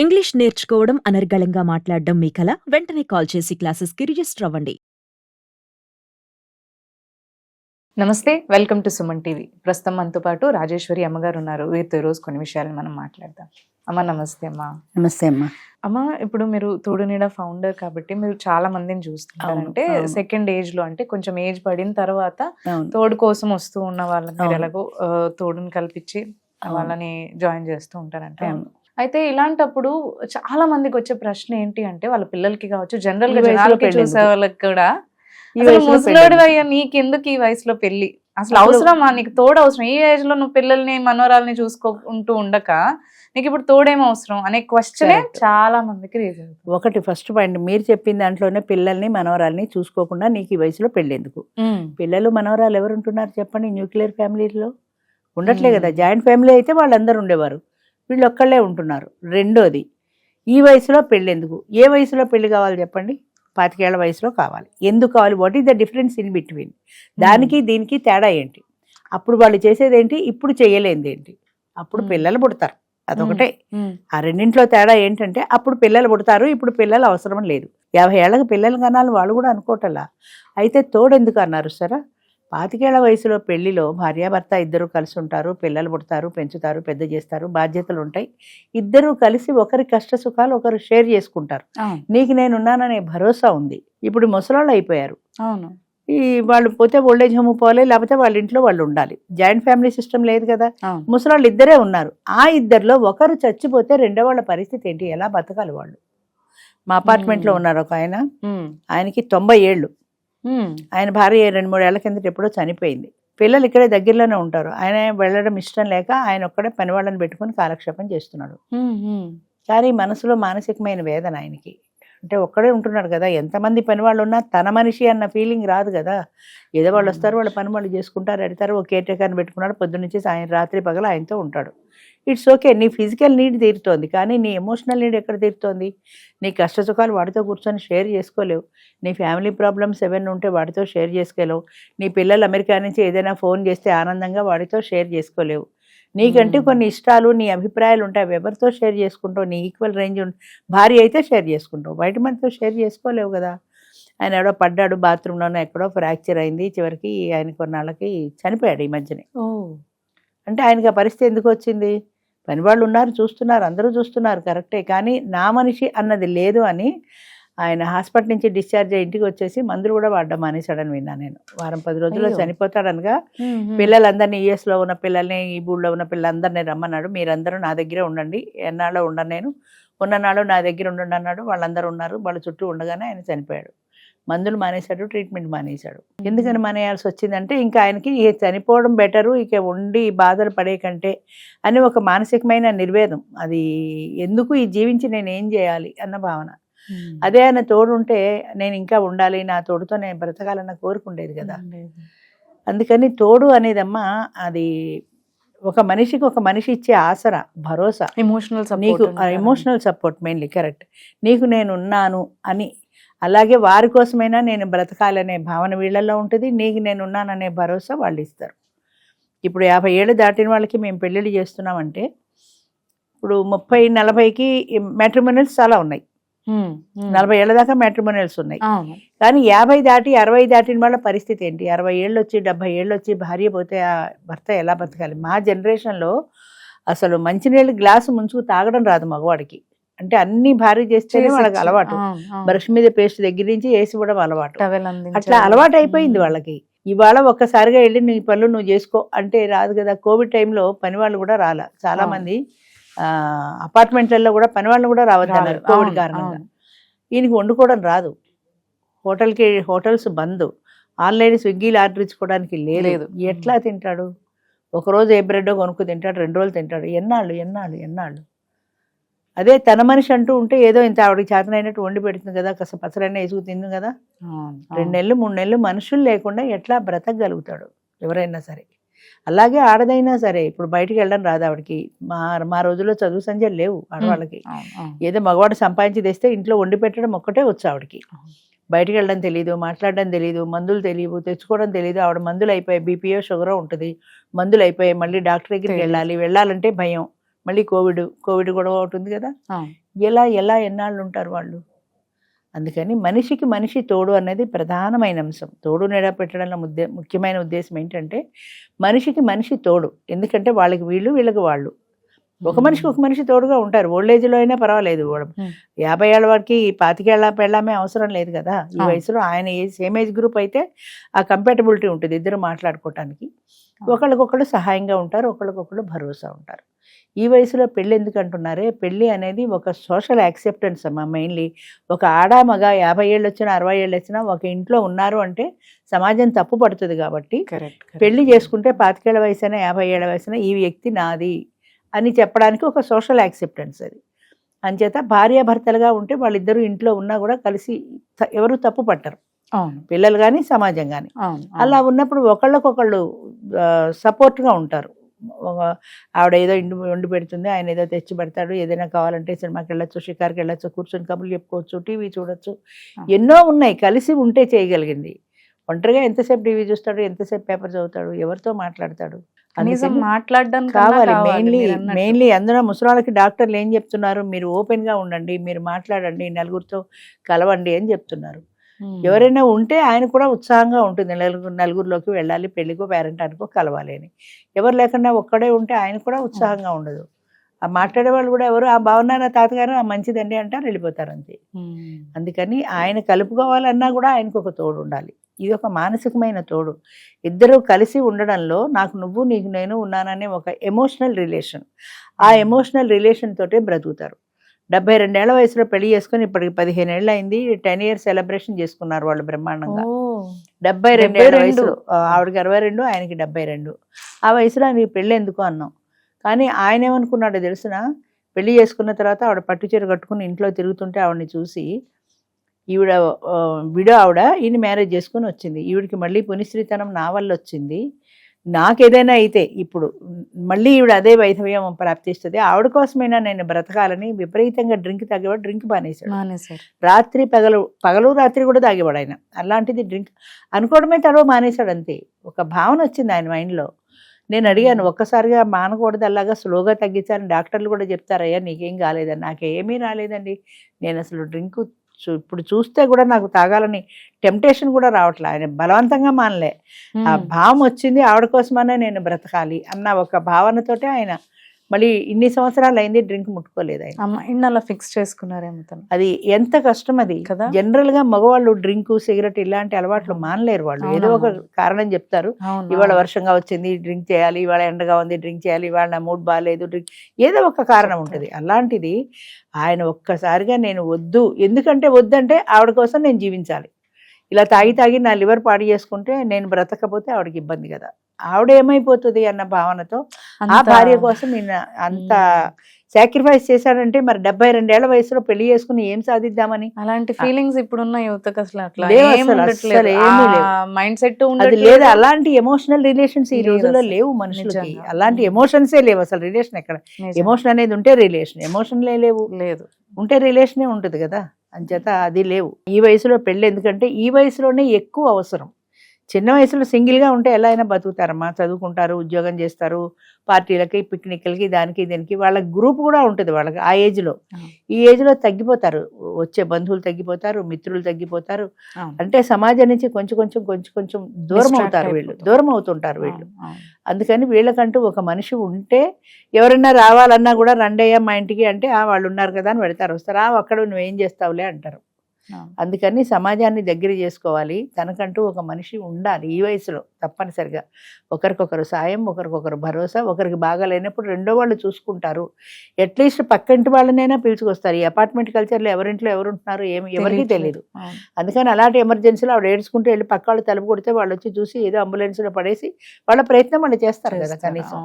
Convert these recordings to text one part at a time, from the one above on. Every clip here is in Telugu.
ఇంగ్లీష్ నేర్చుకోవడం అనర్గళంగా మాట్లాడడం మీ కల? వెంటనే కాల్ చేసి క్లాసెస్‌కి రిజిస్టర్ అవ్వండి. నమస్తే, వెల్కమ్ టు సుమన్ టీవీ. ప్రస్తుతం మనతో పాటు రాజేశ్వరి అమ్మగారు ఉన్నారు. వీరితో ఈరోజు కొన్ని విషయాలను మనం మాట్లాడదాం. అమ్మ నమస్తే అమ్మా. నమస్తే అమ్మా. అమ్మ, ఇప్పుడు మీరు తోడు నీడ ఫౌండర్ కాబట్టి మీరు చాలా మందిని చూస్తున్నారు. అంటే సెకండ్ ఏజ్ లో, అంటే కొంచెం ఏజ్ పడిన తర్వాత తోడు కోసం వస్తూ ఉన్న వాళ్ళని మీరు ఎలాగో తోడుని కల్పించి వాళ్ళని జాయిన్ చేస్తూ ఉంటారంటే, అయితే ఇలాంటప్పుడు చాలా మందికి వచ్చే ప్రశ్న ఏంటి అంటే, వాళ్ళ పిల్లలకి కావచ్చు, జనరల్ గా జనాలకి చూసే వాళ్ళకి కూడా, ముసలోడు అయ్యా నీకెందుకు ఈ వయసులో పెళ్లి, అసలు అవసరమా నీకు తోడు అవసరం, ఈ ఏజ్ లో నువ్వు పిల్లల్ని మనోరాల్ని చూసుకుంటూ ఉండక నీకు ఇప్పుడు తోడేం అవసరం అనే క్వశ్చనే చాలా మందికి రీజన్. ఒకటి ఫస్ట్ పాయింట్ మీరు చెప్పిన దాంట్లోనే, పిల్లల్ని మనవరాల్ని చూసుకోకుండా నీకు ఈ వయసులో పెళ్ళెందుకు? పిల్లలు మనవరాలు ఎవరు ఉంటున్నారు చెప్పండి? న్యూక్లియర్ ఫ్యామిలీలో ఉండట్లే కదా. జాయింట్ ఫ్యామిలీ అయితే వాళ్ళందరూ ఉండేవారు, వీళ్ళు ఒక్కళ్ళే ఉంటున్నారు. రెండోది, ఈ వయసులో పెళ్ళెందుకు? ఏ వయసులో పెళ్లి కావాలి చెప్పండి? 25 ఏళ్ల వయసులో కావాలి. ఎందుకు కావాలి? What is the difference in between? దానికి దీనికి తేడా ఏంటి? అప్పుడు వాళ్ళు చేసేది ఏంటి, ఇప్పుడు చేయలేనిది ఏంటి? అప్పుడు పిల్లలు పుడతారు, అదొకటే. ఆ రెండింట్లో తేడా ఏంటంటే, అప్పుడు పిల్లలు పుడతారు, ఇప్పుడు పిల్లలు అవసరం లేదు. 50 ఏళ్ళకి పిల్లలు కనాలి వాళ్ళు కూడా అనుకోవటంలా. అయితే తోడు ఎందుకు అన్నారు సరే? 25 ఏళ్ల వయసులో పెళ్లిలో భార్యాభర్త ఇద్దరు కలిసి ఉంటారు, పిల్లలు పుడతారు, పెంచుతారు, పెద్ద చేస్తారు, బాధ్యతలు ఉంటాయి. ఇద్దరు కలిసి ఒకరి కష్ట సుఖాలు ఒకరు షేర్ చేసుకుంటారు. నీకు నేనున్నాననే భరోసా ఉంది. ఇప్పుడు ముసలాళ్ళు అయిపోయారు, అవును, ఈ వాళ్ళు పోతే ఓల్డేజ్ హోమ్ పోవాలి, లేకపోతే వాళ్ళ ఇంట్లో వాళ్ళు ఉండాలి. జాయింట్ ఫ్యామిలీ సిస్టమ్ లేదు కదా. ముసలాళ్ళు ఇద్దరే ఉన్నారు. ఆ ఇద్దరిలో ఒకరు చచ్చిపోతే రెండో వాళ్ళ పరిస్థితి ఏంటి? ఎలా బతకాలి వాళ్ళు? మా అపార్ట్మెంట్లో ఉన్నారు ఒక ఆయన, ఆయనకి 90 ఏళ్ళు. ఆయన భార్య 2-3 ఏళ్ల కిందట ఎప్పుడో చనిపోయింది. పిల్లలు ఇక్కడే దగ్గరలోనే ఉంటారు. ఆయన వెళ్ళడం ఇష్టం లేక ఆయన ఒక్కడే పని వాళ్ళని పెట్టుకుని కాలక్షేపం చేస్తున్నాడు. కానీ మనసులో మానసికమైన వేదన ఆయనకి. అంటే ఒక్కడే ఉంటున్నాడు కదా, ఎంతమంది పని వాళ్ళు ఉన్నా తన మనిషి అన్న ఫీలింగ్ రాదు కదా. ఏదో వాళ్ళు వస్తారు, వాళ్ళ పని వాళ్ళు చేసుకుంటారు, ఎడతారు. ఒక కేర్ టేకర్ని పెట్టుకున్నాడు, పొద్దున్నుంచి రాత్రి పగల ఆయనతో ఉంటాడు. ఇట్స్ ఓకే, నీ ఫిజికల్ నీడ్ తీరుతోంది, కానీ నీ ఎమోషనల్ నీడ్ ఎక్కడ తీరుతోంది? నీ కష్ట సుఖాలు వాడితో కూర్చొని షేర్ చేసుకోలేవు. నీ ఫ్యామిలీ ప్రాబ్లమ్స్ ఏమైనా ఉంటే వాడితో షేర్ చేసుకోలేవు. నీ పిల్లలు అమెరికా నుంచి ఏదైనా ఫోన్ చేస్తే ఆనందంగా వాడితో షేర్ చేసుకోలేవు. నీకంటే కొన్ని ఇష్టాలు, నీ అభిప్రాయాలు ఉంటాయి, అవి ఎవరితో షేర్ చేసుకుంటావు? నీ ఈక్వల్ రేంజ్ భార్య అయితే షేర్ చేసుకుంటావు, బయట మనతో షేర్ చేసుకోలేవు కదా. ఆయన ఎవడో పడ్డాడు బాత్రూంలోనే, ఎక్కడో ఫ్రాక్చర్ అయింది, చివరికి ఆయన కొన్నాళ్ళకి చనిపోయాడు ఈ మధ్యనే. అంటే ఆయనకి ఆ పరిస్థితి ఎందుకు వచ్చింది? పని వాళ్ళు ఉన్నారు, చూస్తున్నారు, అందరూ చూస్తున్నారు, కరెక్టే. కానీ నా మనిషి అన్నది లేదు అని ఆయన హాస్పిటల్ నుంచి డిశ్చార్జ్ అయ్యి ఇంటికి వచ్చేసి మందులు కూడా వాడడం మానేశాడని విన్నా నేను. వారం 10 రోజుల్లో చనిపోతాడనగా పిల్లలందరినీ, యుఎస్లో ఉన్న పిల్లల్ని, ఈ ఊళ్ళో ఉన్న పిల్లలందరినీ రమ్మన్నాడు. మీరందరూ నా దగ్గరే ఉండండి, ఎన్నాళ్ళో ఉండను నేను, ఉన్ననాళ్ళు నా దగ్గర ఉండండి అన్నాడు. వాళ్ళందరూ ఉన్నారు, వాళ్ళ చుట్టూ ఉండగానే ఆయన చనిపోయాడు. మందులు మానేశాడు, ట్రీట్మెంట్ మానేశాడు. ఎందుకని మానేయాల్సి వచ్చిందంటే, ఇంకా ఆయనకి చనిపోవడం బెటరు, ఇక ఉండి బాధలు పడే కంటే అని ఒక మానసికమైన నిర్వేదం. అది ఎందుకు ఈ జీవించి నేను ఏం చేయాలి అన్న భావన. అదే ఆయన తోడుంటే నేను ఇంకా ఉండాలి, నా తోడుతో నేను బ్రతకాలన్న కోరుకుండేది కదా. అందుకని తోడు అనేదమ్మా, అది ఒక మనిషికి ఒక మనిషి ఇచ్చే ఆసరా, భరోసా, నీకు ఎమోషనల్ సపోర్ట్ మెయిన్లీ. కరెక్ట్. నీకు నేనున్నాను అని, అలాగే వారి కోసమైనా నేను బ్రతకాలనే భావన వీళ్ళల్లో ఉంటుంది. నీకు నేనున్నాననే భరోసా వాళ్ళు ఇస్తారు. ఇప్పుడు 50 ఏళ్ళు దాటిన వాళ్ళకి మేము పెళ్ళిళ్ళు చేస్తున్నామంటే, ఇప్పుడు 30-40కి మ్యాట్రిమోనియల్స్ చాలా ఉన్నాయి, 40 ఏళ్ళ దాకా మ్యాట్రిమోనియల్స్ ఉన్నాయి. కానీ 50 దాటి 60 దాటిన వాళ్ళ పరిస్థితి ఏంటి? 60 ఏళ్ళు వచ్చి 70 ఏళ్ళు వచ్చి భార్య పోతే ఆ భర్త ఎలా బతకాలి? మా జనరేషన్లో అసలు మంచినీళ్ళు గ్లాసు ముంచుకు తాగడం రాదు మగవాడికి. అంటే అన్ని భార్య చేస్తేనే వాళ్ళకి అలవాటు. బ్రష్ మీద పేస్ట్ దగ్గర నుంచి వేసి ఇవ్వడం అలవాటు. అట్లా అలవాటు అయిపోయింది వాళ్ళకి. ఇవాళ ఒక్కసారిగా వెళ్ళి నీ పనులు నువ్వు చేసుకో అంటే రాదు కదా. కోవిడ్ టైంలో పని వాళ్ళు కూడా రాలా, చాలా మంది అపార్ట్మెంట్లలో కూడా పని వాళ్ళు కూడా రావద్దన్నారు కోవిడ్ కారణంగా. ఈయనకి వండుకోవడం రాదు, హోటల్స్ బంద్, ఆన్లైన్ స్విగ్గీలు ఆర్డర్ ఇచ్చుకోవడానికి లేదు. ఎట్లా తింటాడు? ఒకరోజు ఏ బ్రెడ్ కొనుక్కు తింటాడు, 2 రోజులు తింటాడు. ఎన్నాళ్ళు? అదే తన మనిషి అంటూ ఉంటే ఏదో ఇంత ఆవిడకి చేతనైనట్టు వండి పెడుతుంది కదా, కాస్త పచ్చడైనా వేసుకు తింది కదా. 2 నెలలు 3 నెలలు మనుషులు లేకుండా ఎట్లా బ్రతకగలుగుతాడు ఎవరైనా సరే. అలాగే ఆడదైనా సరే, ఇప్పుడు బయటికి వెళ్ళడం రాదు ఆవిడకి. మా రోజుల్లో చదువు సంధ్యలు లేవు ఆడవాళ్ళకి. ఏదో మగవాడు సంపాదించి తెస్తే ఇంట్లో వండి పెట్టడం ఒక్కటే వచ్చు ఆవిడకి. బయటికి వెళ్ళడం తెలియదు, మాట్లాడడం తెలియదు, మందులు తెలియదు, తెచ్చుకోవడం తెలియదు. ఆవిడ మందులు అయిపోయాయి, బీపీఓ షుగరో ఉంటుంది, మందులు అయిపోయాయి, మళ్ళీ డాక్టర్ దగ్గరికి వెళ్ళాలంటే భయం. మళ్ళీ కోవిడ్ కూడా ఒకటి ఉంది కదా. ఎలా ఎలా ఎన్నాళ్ళు ఉంటారు వాళ్ళు? అందుకని మనిషికి మనిషి తోడు అనేది ప్రధానమైన అంశం. తోడు నీడ పెట్టడంలో ముఖ్యమైన ఉద్దేశం ఏంటంటే మనిషికి మనిషి తోడు. ఎందుకంటే వాళ్ళకి వీళ్ళు, వీళ్ళకి వాళ్ళు. ఒక మనిషికి ఒక మనిషి తోడుగా ఉంటారు. ఓల్డ్ ఏజ్లో అయినా పర్వాలేదు. 50 ఏళ్ళ వరకు 25 ఏళ్ళ పెళ్ళామే అవసరం లేదు కదా. ఈ వయసులో ఆయన సేమ్ ఏజ్ గ్రూప్ అయితే ఆ కంపాటబిలిటీ ఉంటుంది ఇద్దరు మాట్లాడుకోవటానికి. ఒకళ్ళకొకళ్ళు సహాయంగా ఉంటారు, ఒకళ్ళకొకళ్ళు భరోసా ఉంటారు. ఈ వయసులో పెళ్ళి ఎందుకు అంటున్నారే, పెళ్ళి అనేది ఒక సోషల్ యాక్సెప్టెన్స్ అమ్మా. మెయిన్లీ ఒక ఆడ మగ 50 ఏళ్ళు వచ్చినా 60 ఏళ్ళు వచ్చినా ఒక ఇంట్లో ఉన్నారు అంటే సమాజం తప్పు పడుతుంది. కాబట్టి పెళ్లి చేసుకుంటే 25 ఏళ్ళ వయసైనా 50 ఏళ్ళ వయసైనా ఈ వ్యక్తి నాది అని చెప్పడానికి ఒక సోషల్ యాక్సెప్టెన్స్ అది. అంచేత భార్యాభర్తలుగా ఉంటే వాళ్ళిద్దరూ ఇంట్లో ఉన్నా కూడా కలిసి ఎవరు తప్పు పట్టరు, పిల్లలు కానీ సమాజం కానీ. అలా ఉన్నప్పుడు ఒకళ్ళకొకళ్ళు సపోర్ట్గా ఉంటారు. ఆవిడ ఏదో వండి పెడుతుంది, ఆయన ఏదో తెచ్చి పెడతాడు. ఏదైనా కావాలంటే సినిమాకి వెళ్ళొచ్చు, షికార్కి వెళ్ళొచ్చు, కూర్చొని కబుర్లు చెప్పుకోవచ్చు, టీవీ చూడొచ్చు. ఎన్నో ఉన్నాయి కలిసి ఉంటే చేయగలిగింది. ఒంటరిగా ఎంతసేపు టీవీ చూస్తాడు, ఎంతసేపు పేపర్ చదువుతాడు, ఎవరితో మాట్లాడతాడు? మాట్లాడడం కావాలి. మెయిన్లీ అందులో ముసలాళ్ళకి డాక్టర్లు ఏం చెప్తున్నారు, మీరు ఓపెన్గా ఉండండి, మీరు మాట్లాడండి, నలుగురితో కలవండి అని చెప్తున్నారు. ఎవరైనా ఉంటే ఆయన కూడా ఉత్సాహంగా ఉంటుంది, నలుగురిలోకి వెళ్ళాలి, పెళ్లికో పేరెంటానికో కలవాలి అని. ఎవరు లేకుండా ఒక్కడే ఉంటే ఆయన కూడా ఉత్సాహంగా ఉండదు. ఆ మాట్లాడే వాళ్ళు కూడా ఎవరు బాగున్నారా తాతగారు, మంచిదండి అంటారు, వెళ్ళిపోతారు అంతే. అందుకని ఆయన కలుపుకోవాలన్నా కూడా ఆయనకు ఒక తోడు ఉండాలి. ఇది ఒక మానసికమైన తోడు. ఇద్దరు కలిసి ఉండడంలో నాకు నువ్వు నీకు నేను ఉన్నాననే ఒక ఎమోషనల్ రిలేషన్, ఆ ఎమోషనల్ రిలేషన్ తోటే బ్రతుకుతారు. 72 ఏళ్ల వయసులో పెళ్లి చేసుకుని ఇప్పటికి 15 ఏళ్ళు అయింది. 10 ఇయర్స్ సెలబ్రేషన్ చేసుకున్నారు వాళ్ళు బ్రహ్మాండంగా. 72 ఏళ్ళ వయసులో, ఆవిడకి 62, ఆయనకి 72. ఆ వయసులో ఆయనకి పెళ్ళి ఎందుకు అన్నాం. కానీ ఆయన ఏమనుకున్నాడో తెలుసునా, పెళ్లి చేసుకున్న తర్వాత ఆవిడ పట్టు చీర కట్టుకుని ఇంట్లో తిరుగుతుంటే ఆవిడని చూసి, ఈవిడ విడో ఆవిడ, ఈయన మ్యారేజ్ చేసుకుని వచ్చింది. ఈవిడికి మళ్ళీ పునిశ్రీతనం నా వల్ల వచ్చింది, నాకేదైనా అయితే ఇప్పుడు మళ్ళీ ఈవిడ అదే వైధవ్యం ప్రాప్తిస్తుంది, ఆవిడ కోసమైనా నేను బ్రతకాలని విపరీతంగా డ్రింక్ తాగేవాడు. డ్రింక్ మానేశాడు. రాత్రి పగలు రాత్రి కూడా తాగేవాడు ఆయన. అలాంటిది డ్రింక్ అనుకోవడమే తర్వాత మానేశాడు అంతే. ఒక భావన వచ్చింది ఆయన మైండ్లో. నేను అడిగాను, ఒక్కసారిగా మానకూడదు, అలాగా స్లోగా తగ్గించాలని డాక్టర్లు కూడా చెప్తారయ్యా, నీకేం కాలేదని. నాకేమీ రాలేదండి, నేను అసలు డ్రింక్ ఇప్పుడు చూస్తే కూడా నాకు తాగాలని టెంప్టేషన్ కూడా రావట్లే. ఆయన బలవంతంగా మానలే, ఆ భావం వచ్చింది, ఆవిడ కోసమనే నేను బ్రతకాలి అన్న ఒక భావనతోటే ఆయన మళ్ళీ ఇన్ని సంవత్సరాలు అయింది డ్రింక్ ముట్టుకోలేదు ఆయన. అలా ఫిక్స్ చేసుకున్నారేమో. అది ఎంత కష్టం అది కదా. జనరల్ గా మగవాళ్ళు డ్రింక్, సిగరెట్ ఇలాంటి అలవాట్లు మానలేరు. వాళ్ళు ఏదో ఒక కారణం చెప్తారు, ఇవాళ వర్షంగా వచ్చింది డ్రింక్ చేయాలి, ఇవాళ ఎండగా ఉంది డ్రింక్ చేయాలి, ఇవాళ నా మూడ్ బాగాలేదు డ్రింక్, ఏదో ఒక కారణం ఉంటుంది. అలాంటిది ఆయన ఒక్కసారిగా నేను వద్దు, ఎందుకంటే వద్దంటే ఆవిడ కోసం నేను జీవించాలి, ఇలా తాగి నా లివర్ పాడు చేసుకుంటే నేను బ్రతకపోతే ఆవిడకి ఇబ్బంది కదా, ఆవిడ ఏమైపోతుంది అన్న భావనతో ఆ భార్య కోసం ఈయన అంత సాక్రిఫైస్ చేశాడంటే మరి 72 ఏళ్ల వయసులో పెళ్లి చేసుకుని ఏం సాధిద్దామని. అలాంటి ఫీలింగ్స్ ఇప్పుడున్న యువతకు అసలు అట్లా మైండ్ సెట్ లేదు. అలాంటి ఎమోషనల్ రిలేషన్స్ ఈ రోజుల్లో లేవు మనుషులకి. అలాంటి ఎమోషన్సే లేవు అసలు. రిలేషన్ ఎక్కడ? ఎమోషన్ అనేది ఉంటే రిలేషన్, ఎమోషన్లే లేదు, ఉంటే రిలేషనే ఉంటుంది కదా. అంచేత అది లేవు ఈ వయసులో పెళ్ళి. ఎందుకంటే ఈ వయసులోనే ఎక్కువ అవసరం. చిన్న వయసులో సింగిల్గా ఉంటే ఎలా అయినా బతుకుతారమ్మా, చదువుకుంటారు, ఉద్యోగం చేస్తారు, పార్టీలకి, పిక్నిక్లకి, దానికి దీనికి. వాళ్ళ గ్రూప్ కూడా ఉంటుంది వాళ్ళకి ఆ ఏజ్లో. ఈ ఏజ్లో తగ్గిపోతారు, వచ్చే బంధువులు తగ్గిపోతారు, మిత్రులు తగ్గిపోతారు. అంటే సమాజం నుంచి కొంచెం దూరం అవుతారు వీళ్ళు, దూరం అవుతుంటారు వీళ్ళు. అందుకని వీళ్ళకంటూ ఒక మనిషి ఉంటే ఎవరైనా రావాలన్నా కూడా రండయ్యా మా ఇంటికి అంటే వాళ్ళు ఉన్నారు కదా అని పెడతారు. వస్తారా అక్కడ నువ్వేం చేస్తావులే అంటారు. అందుకని సమాజాన్ని దగ్గర చేసుకోవాలి, తనకంటూ ఒక మనిషి ఉండాలి ఈ వయసులో తప్పనిసరిగా. ఒకరికొకరు సాయం, ఒకరికొకరు భరోసా. ఒకరికి బాగా లేనప్పుడు రెండో వాళ్ళు చూసుకుంటారు. అట్లీస్ట్ పక్కింటి వాళ్ళనైనా పిలుచుకొస్తారు. ఈ అపార్ట్మెంట్ కల్చర్లో ఎవరింట్లో ఎవరు ఉంటున్నారు ఎవరికి తెలియదు. అందుకని అలాంటి ఎమర్జెన్సీలో ఆవిడ ఏడ్చుకుంటూ వెళ్ళి పక్క వాళ్ళు తలుపు కొడితే వాళ్ళు వచ్చి చూసి ఏదో అంబులెన్స్లో పడేసి వాళ్ళ ప్రయత్నం వాళ్ళు చేస్తారు కదా కనీసం.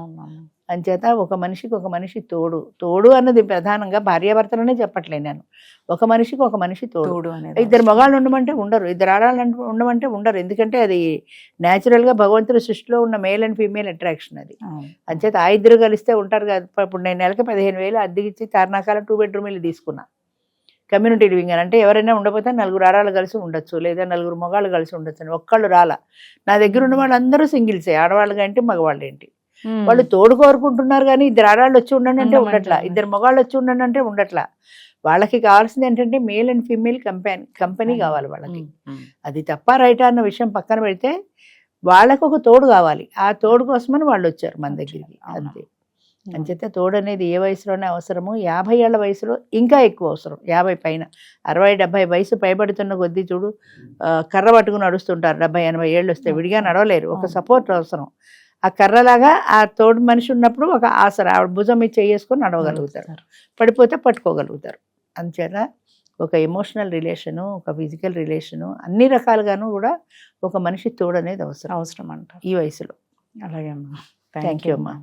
అంచేత ఒక మనిషికి ఒక మనిషి తోడు అన్నది ప్రధానంగా భార్యాభర్తలనే చెప్పట్లేదు నేను. ఒక మనిషికి ఒక మనిషి తోడు. ఇద్దరు మగాళ్ళు ఉండమంటే ఉండరు, ఇద్దరు ఆడవాళ్ళు ఉండమంటే ఉండరు. ఎందుకంటే అది న్యాచురల్గా భగవంతుడి సృష్టిలో ఉన్న మేల్ అండ్ ఫీమేల్ అట్రాక్షన్ అది. అంచేత ఆ ఇద్దరు కలిస్తే ఉంటారు కదా. ఇప్పుడు నేను నెలకి 15,000 అద్దెకిచ్చి తార్నాకాలం 2 bedroom ఇల్లు తీసుకున్నా. కమ్యూనిటీ లివింగ్ అని. అంటే ఎవరైనా ఉండకపోతే 4 ఆడవాళ్ళు కలిసి ఉండొచ్చు, లేదా 4 మగాళ్ళు కలిసి ఉండొచ్చు అని. ఒక్కళ్ళు రాలా. నా దగ్గర ఉన్న వాళ్ళు అందరూ సింగిల్సే, ఆడవాళ్ళు ఏంటి మగవాళ్ళు ఏంటి. వాళ్ళు తోడు కోరుకుంటున్నారు కానీ ఇద్దరు ఆడవాళ్ళు వచ్చి ఉండండి అంటే ఉండట్లా, ఇద్దరు మగాళ్ళు వచ్చి ఉండండి అంటే ఉండట్లా. వాళ్ళకి కావాల్సింది ఏంటంటే మేల్ అండ్ ఫీమేల్ కంపెనీ కావాలి వాళ్ళకి. అది తప్ప రైటా అన్న విషయం పక్కన పెడితే వాళ్ళకు ఒక తోడు కావాలి. ఆ తోడు కోసమని వాళ్ళు వచ్చారు మన దగ్గరికి, అంతే. అంచేత తోడు అనేది ఏ వయసులోనే అవసరము. 50 ఏళ్ల వయసులో ఇంకా ఎక్కువ అవసరం. 50 పైన 60-70 వయసు పైబడుతున్న కొద్దీ చూడు, కర్ర పట్టుకుని నడుస్తుంటారు. 70-80 ఏళ్ళు వస్తే విడిగా నడవలేరు, ఒక సపోర్ట్ అవసరం. ఆ కర్రలాగా ఆ తోడు మనిషి ఉన్నప్పుడు ఒక ఆసరా, ఆవిడ భుజం మీద చేసుకొని నడవగలుగుతారు, పడిపోతే పట్టుకోగలుగుతారు. అంచేత ఒక ఎమోషనల్ రిలేషను, ఒక ఫిజికల్ రిలేషను, అన్ని రకాలుగాను కూడా ఒక మనిషి తోడు అనేది అవసరం అంట ఈ వయసులో. అలాగే అమ్మా. థ్యాంక్ యూ అమ్మా.